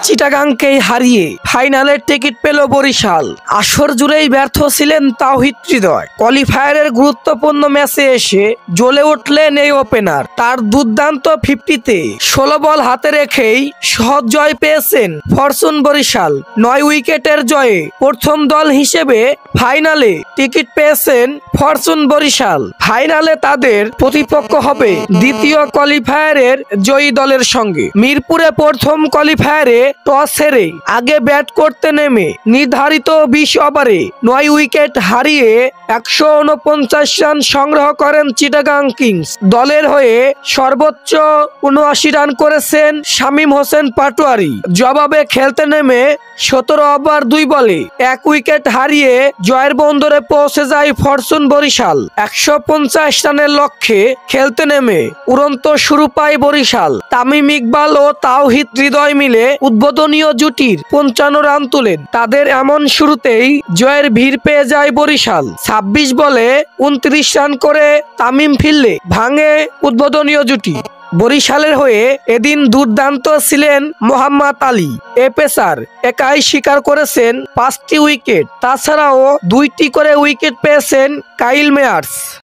চিটাগাংকেই হারিয়ে ফাইনালের টিকিট পেল বরিশাল। আসর জুড়েই ব্যর্থ ছিলেন তাওহিদ হৃদয়। কোয়ালিফায়ারের গুরুত্বপূর্ণ ম্যাচে এসে জ্বলে উঠলেন এই ওপেনার। তার দুর্দান্ত 50-তে 16 বল হাতে রেখেই সহজ জয় পেয়েছেন ফরচুন বরিশাল। 9 উইকেটের জয়ে প্রথম দল হিসেবে ফাইনালে টিকিট পেয়েছেন ফরচুন বরিশাল। ফাইনালে তাদের প্রতিপক্ষ হবে দ্বিতীয় কোয়ালিফায়ারের জয়ী দলের সঙ্গে। মিরপুরে প্রথম কোয়ালিফায়ারে টস হেরে আগে ব্যাট করতে নেমে নির্ধারিত 20 ওভারে 9 উইকেট হারিয়ে 149 রান সংগ্রহ করেন চিটাগাং কিংস। দলের হয়ে সর্বোচ্চ 79 রান করেছেন শামীম হোসেন পাটোয়ারি। জবাবে খেলতে নেমে 17 ওভার 2 বলে 1 উইকেট হারিয়ে জয়ের বন্দরে পৌঁছে যায় ফরচুন বরিশাল। 150 রানের লক্ষ্যে খেলতে নেমে উড়ন্ত শুরু পায় বরিশাল। তামিম ইকবাল ও তাওহিদ হৃদয় মিলে উদ্বোধনীয় জুটির 55 রান তুলেন। তাদের এমন শুরুতেই জয়ের ভিড় পেয়ে যায় বরিশাল। 26 বলে 29 রান করে তামিম ফিরলে ভাঙে উদ্বোধনীয় জুটি। বরিশালের হয়ে এদিন দুর্দান্ত ছিলেন মোহাম্মদ আলী। এ পেসার একাই শিকার করেছেন 5টি উইকেট। তাছাড়াও 2টি করে উইকেট পেয়েছেন কাইল মেয়ার্স।